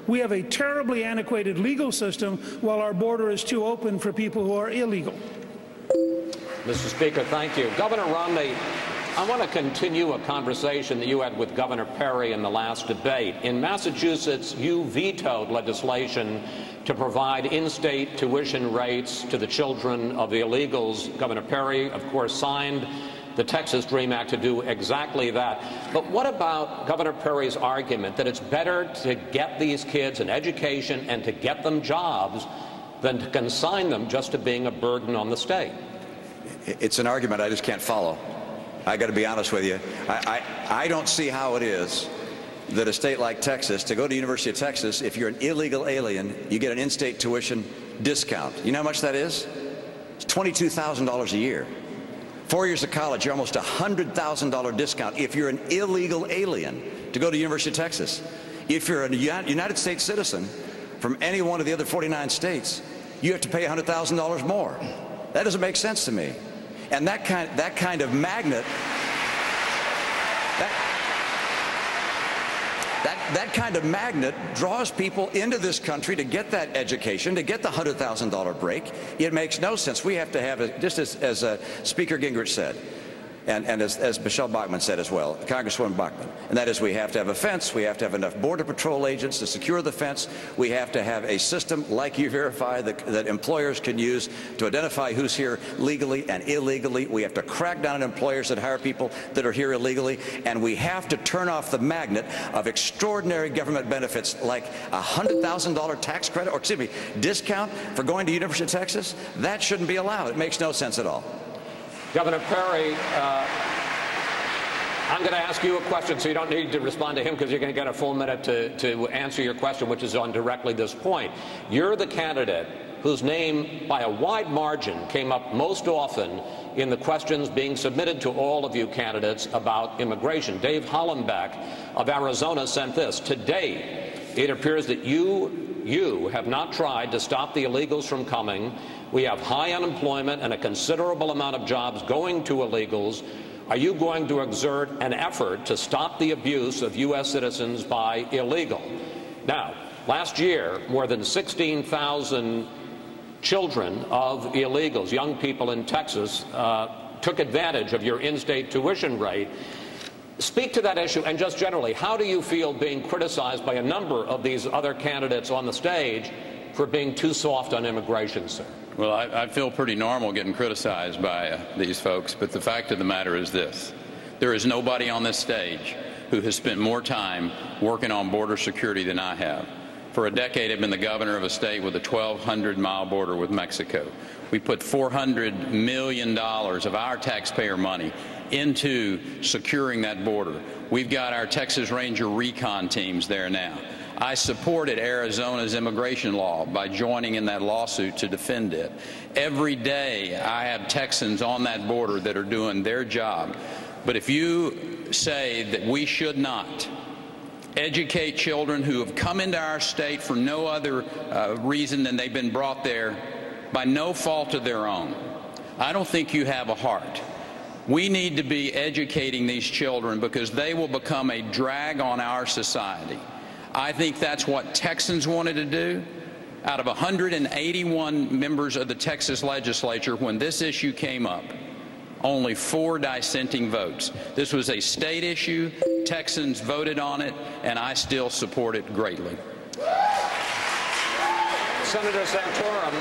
We have a terribly antiquated legal system, while our border is too open for people who are illegal. Mr. Speaker, thank you. Governor Romney, I want to continue a conversation that you had with Governor Perry in the last debate. In Massachusetts, you vetoed legislation to provide in-state tuition rates to the children of the illegals. Governor Perry, of course, signed the Texas DREAM Act to do exactly that. But what about Governor Perry's argument that it's better to get these kids an education and to get them jobs than to consign them just to being a burden on the state? It's an argument I just can't follow. I got to be honest with you. I don't see how it is that a state like Texas, to go to University of Texas, if you're an illegal alien, you get an in-state tuition discount. You know how much that is? It's $22,000 a year. 4 years of college, you're almost $100,000 discount if you're an illegal alien to go to University of Texas. If you're a United States citizen from any one of the other 49 states, you have to pay $100,000 more. That doesn't make sense to me. And that kind of magnet, that kind of magnet draws people into this country to get that education, to get the $100,000 break. It makes no sense. We have to have, just as Speaker Gingrich said, and as Michele Bachmann said as well, Congresswoman Bachmann, and that is we have to have a fence, we have to have enough Border Patrol agents to secure the fence, we have to have a system like E-Verify that employers can use to identify who's here legally and illegally. We have to crack down on employers that hire people that are here illegally, and we have to turn off the magnet of extraordinary government benefits like a $100,000 tax credit, or excuse me, discount for going to University of Texas. That shouldn't be allowed. It makes no sense at all. Governor Perry, I'm going to ask you a question, so you don't need to respond to him because you're going to get a full minute to answer your question, which is on directly this point. You're the candidate whose name, by a wide margin, came up most often in the questions being submitted to all of you candidates about immigration. Dave Hollenbeck of Arizona sent this. Today, it appears that you have not tried to stop the illegals from coming. We have high unemployment and a considerable amount of jobs going to illegals. Are you going to exert an effort to stop the abuse of U.S. citizens by illegal? Now, last year, more than 16,000 children of illegals, young people in Texas, took advantage of your in-state tuition rate. Speak to that issue, and just generally, how do you feel being criticized by a number of these other candidates on the stage for being too soft on immigration, sir? Well, I feel pretty normal getting criticized by these folks, but the fact of the matter is this. There is nobody on this stage who has spent more time working on border security than I have. For a decade, I've been the governor of a state with a 1,200-mile border with Mexico. We put $400 million of our taxpayer money into securing that border. We've got our Texas Ranger recon teams there now. I supported Arizona's immigration law by joining in that lawsuit to defend it. Every day I have Texans on that border that are doing their job. But if you say that we should not educate children who have come into our state for no other reason than they've been brought there by no fault of their own, I don't think you have a heart. We need to be educating these children because they will become a drag on our society. I think that's what Texans wanted to do. Out of 181 members of the Texas legislature, when this issue came up, only 4 dissenting votes. This was a state issue. Texans voted on it, and I still support it greatly. Senator Santorum.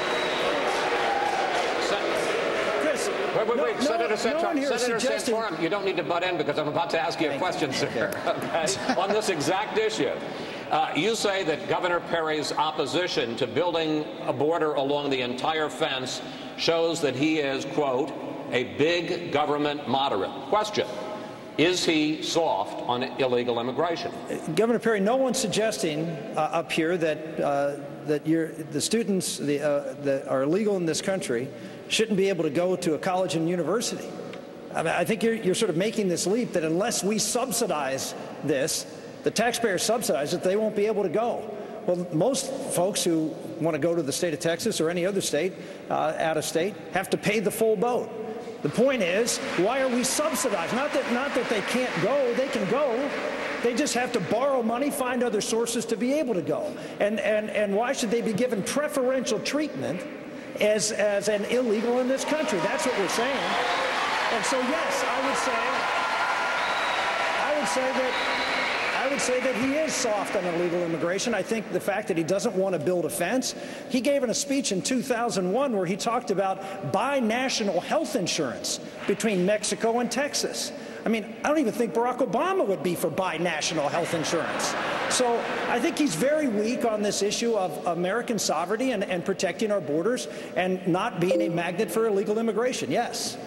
Wait. Senator Santorum, you don't need to butt in because I'm about to ask you a question, sir. Okay? On this exact issue. You say that Governor Perry's opposition to building a border along the entire fence shows that he is, quote, a big government moderate. Question. Is he soft on illegal immigration? Governor Perry, no one's suggesting up here that the students that are illegal in this country shouldn't be able to go to a college and university. I mean, I think you're sort of making this leap that unless we subsidize this, the taxpayers subsidize it, they won't be able to go. Well, most folks who want to go to the state of Texas or any other state, out of state, have to pay the full boat. The point is, why are we subsidized? Not that they can't go, they can go, They just have to borrow money, find other sources to be able to go. And why should they be given preferential treatment as an illegal in this country? That's what we're saying. And so, yes, I would say that he is soft on illegal immigration. I think the fact that he doesn't want to build a fence. He gave a speech in 2001 where he talked about binational health insurance between Mexico and Texas. I mean, I don't even think Barack Obama would be for binational health insurance. So I think he's very weak on this issue of American sovereignty and protecting our borders and not being a magnet for illegal immigration. Yes.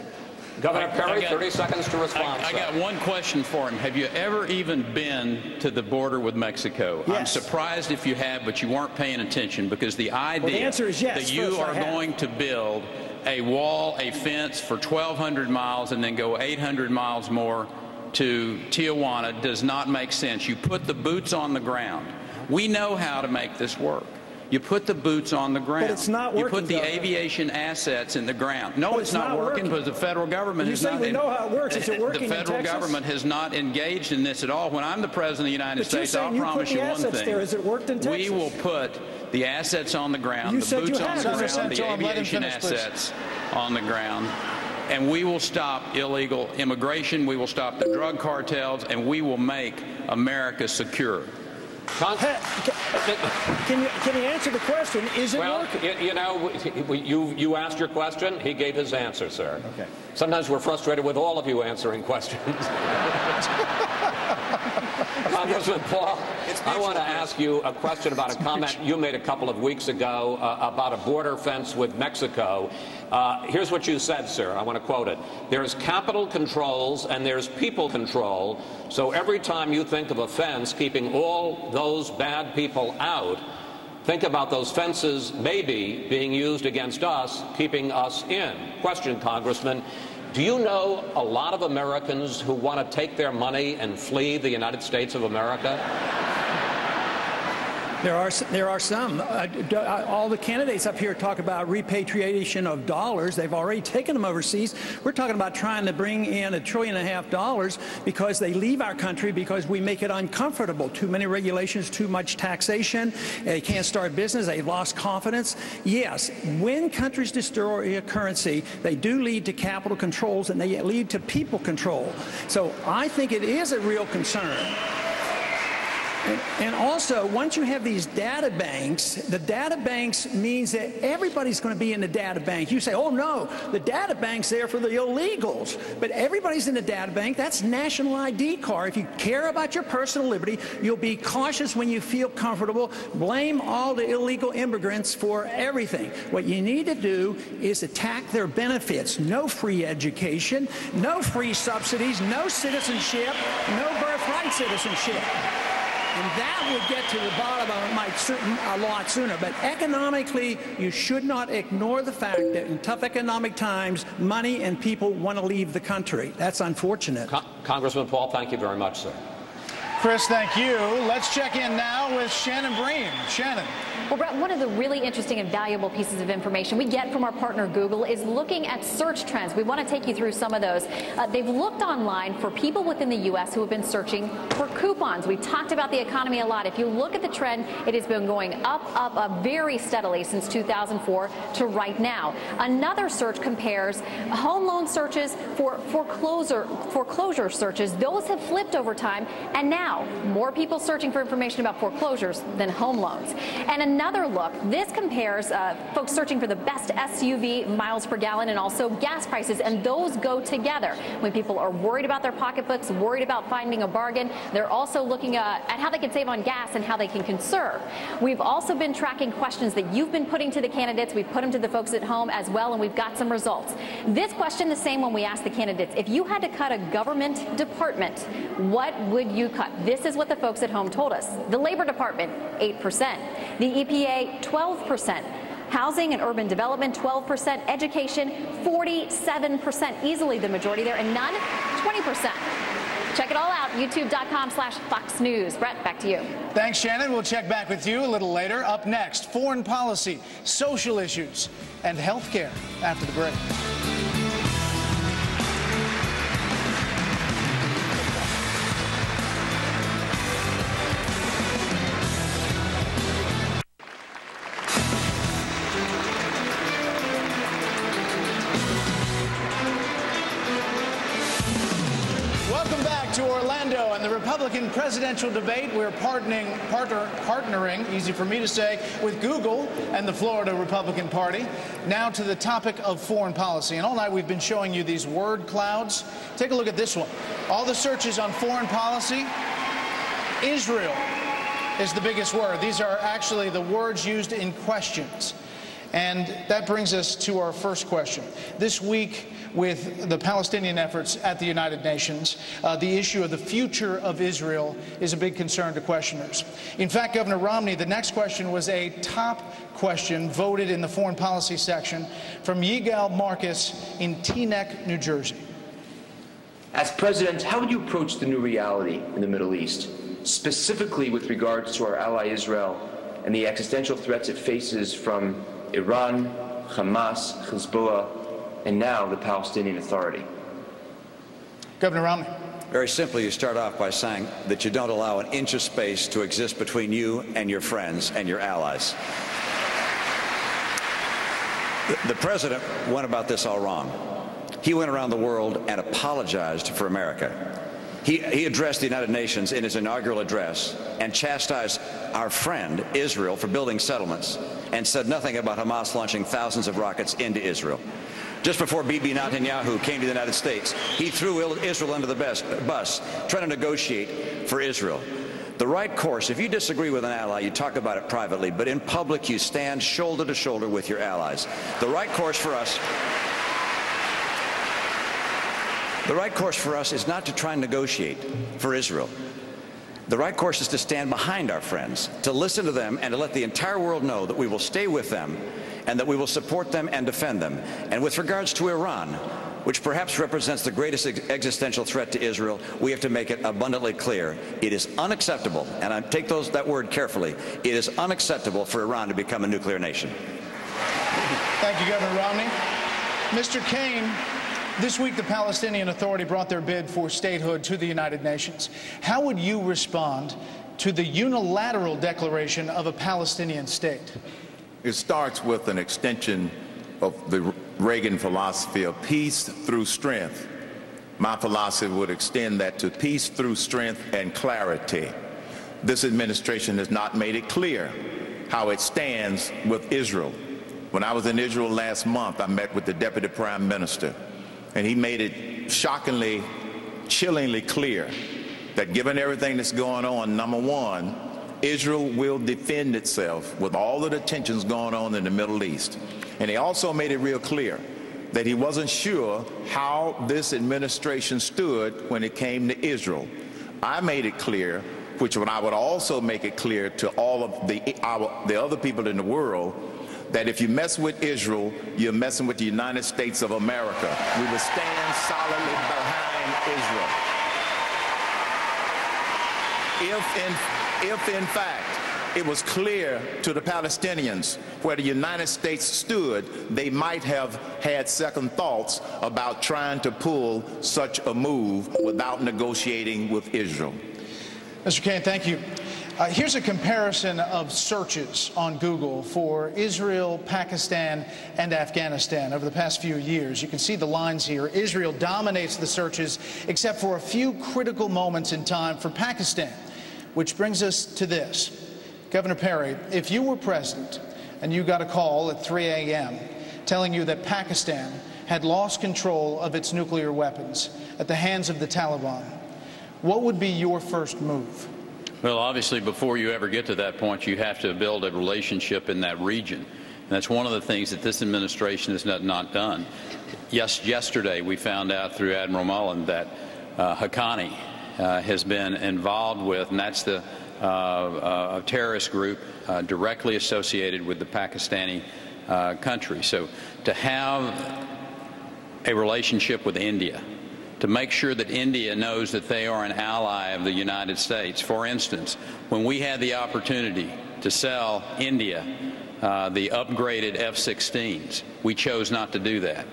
Governor Perry, 30 seconds to respond. I got one question for him. Have you ever even been to the border with Mexico? Yes. I'm surprised if you have, but you weren't paying attention, because the idea the answer is yes. that you are going to build a wall, a fence for 1,200 miles and then go 800 miles more to Tijuana does not make sense. You put the boots on the ground. We know how to make this work. You put the boots on the ground. But it's not working. You put the Governor. aviation assets in the ground. No, it's not working because the federal government you has say not. We know how it works. Is it working the federal in Texas? government has not engaged in this at all. When I'm the president of the United States, I'll promise you one thing. There. Has it worked in Texas? We will put the assets on the ground, the boots on the ground, the aviation assets on the ground. And we will stop illegal immigration, we will stop the drug cartels, and we will make America secure. Can you answer the question? Is it working? You know, you asked your question. He gave his answer, sir. Okay. Sometimes we're frustrated with all of you answering questions. Congressman Paul, I want to ask you a question about a comment you made a couple of weeks ago about a border fence with Mexico. Here's what you said, sir. I want to quote it. There's capital controls and there's people control. So every time you think of a fence keeping all those bad people out, think about those fences maybe being used against us, keeping us in. Question, Congressman. Do you know a lot of Americans who want to take their money and flee the United States of America? There are some. All the candidates up here talk about repatriation of dollars. They've already taken them overseas. We're talking about trying to bring in $1.5 trillion because they leave our country because we make it uncomfortable. Too many regulations, too much taxation. They can't start business. They've lost confidence. Yes, when countries destroy a currency, they do lead to capital controls and they lead to people control. So I think it is a real concern. And also, once you have these data banks, the data banks means that everybody's going to be in the data bank. You say, oh, no, the data bank's there for the illegals. But everybody's in the data bank. That's national ID card. If you care about your personal liberty, you'll be cautious when you feel comfortable. Blame all the illegal immigrants for everything. What you need to do is attack their benefits. No free education, no free subsidies, no citizenship, no birthright citizenship. And that would get to the bottom of it a lot sooner. But economically, you should not ignore the fact that in tough economic times, money and people want to leave the country. That's unfortunate. Congressman Paul, thank you very much, sir. Chris, thank you. Let's check in now with Shannon Bream. Shannon. Well, Brett, one of the really interesting and valuable pieces of information we get from our partner Google is looking at search trends. We want to take you through some of those. They've looked online for people within the U.S. who have been searching for coupons. We've talked about the economy a lot. If you look at the trend, it has been going up very steadily since 2004 to right now. Another search compares home loan searches for foreclosure searches. Those have flipped over time, and now more people searching for information about foreclosures than home loans. And another look, this compares folks searching for the best SUV miles per gallon and also gas prices, and those go together. When people are worried about their pocketbooks, worried about finding a bargain, they're also looking at how they can save on gas and how they can conserve. We've also been tracking questions that you've been putting to the candidates. We've put them to the folks at home as well, and we've got some results. This question, the same one we asked the candidates. If you had to cut a government department, what would you cut? This is what the folks at home told us. The Labor Department, 8%. The EPA, 12%. Housing and urban development, 12%. Education, 47%. Easily the majority there. And none, 20%. Check it all out, youtube.com/Fox News. Brett, back to you. Thanks, Shannon. We'll check back with you a little later. Up next, foreign policy, social issues, and health care after the break. Republican presidential debate. We're partnering, easy for me to say, with Google and the Florida Republican Party. Now to the topic of foreign policy. And all night we've been showing you these word clouds. Take a look at this one. All the searches on foreign policy, Israel is the biggest word. These are actually the words used in questions. And that brings us to our first question. This week, with the Palestinian efforts at the United Nations, the issue of the future of Israel is a big concern to questioners. In fact, Governor Romney, the next question was a top question voted in the foreign policy section from Yigal Marcus in Teaneck, New Jersey. As president, how would you approach the new reality in the Middle East, specifically with regards to our ally Israel and the existential threats it faces from Iran, Hamas, Hezbollah, and now the Palestinian Authority? Governor Romney. Very simply, you start off by saying that you don't allow an inch of space to exist between you and your friends and your allies. The president went about this all wrong. He went around the world and apologized for America. He addressed the United Nations in his inaugural address and chastised our friend Israel for building settlements and said nothing about Hamas launching thousands of rockets into Israel. Just before Bibi Netanyahu came to the United States, he threw Israel under the bus, trying to negotiate for Israel. The right course, if you disagree with an ally, you talk about it privately, but in public you stand shoulder to shoulder with your allies. The right course for us is not to try and negotiate for Israel. The right course is to stand behind our friends, to listen to them, and to let the entire world know that we will stay with them and that we will support them and defend them. And with regards to Iran, which perhaps represents the greatest existential threat to Israel, we have to make it abundantly clear. It is unacceptable, and I take that word carefully, it is unacceptable for Iran to become a nuclear nation. Thank you, Governor Romney. Mr. Cain, this week the Palestinian Authority brought their bid for statehood to the United Nations. How would you respond to the unilateral declaration of a Palestinian state? It starts with an extension of the Reagan philosophy of peace through strength. My philosophy would extend that to peace through strength and clarity. This administration has not made it clear how it stands with Israel. When I was in Israel last month, I met with the Deputy Prime Minister, and he made it shockingly, chillingly clear that given everything that's going on, number one, Israel will defend itself with all of the tensions going on in the Middle East. And he also made it real clear that he wasn't sure how this administration stood when it came to Israel. I made it clear, which I would also make it clear to all of the other people in the world, that if you mess with Israel, you're messing with the United States of America. We will stand solidly behind Israel. If in fact it was clear to the Palestinians where the United States stood, they might have had second thoughts about trying to pull such a move without negotiating with Israel. Mr. Cain, thank you. Here's a comparison of searches on Google for Israel, Pakistan, and Afghanistan over the past few years. You can see the lines here. Israel dominates the searches except for a few critical moments in time for Pakistan, which brings us to this. Governor Perry, if you were president and you got a call at 3 a.m. telling you that Pakistan had lost control of its nuclear weapons at the hands of the Taliban, what would be your first move? Well, obviously, before you ever get to that point, you have to build a relationship in that region. And that's one of the things that this administration has not done. Yesterday, we found out through Admiral Mullen that Haqqani has been involved with, and that's the a terrorist group directly associated with the Pakistani country. So to have a relationship with India, to make sure that India knows that they are an ally of the United States. For instance, when we had the opportunity to sell India the upgraded F-16s, we chose not to do that.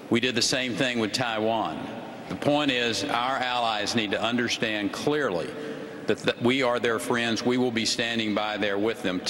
We did the same thing with Taiwan. The point is, our allies need to understand clearly that we are their friends. We will be standing by there with them.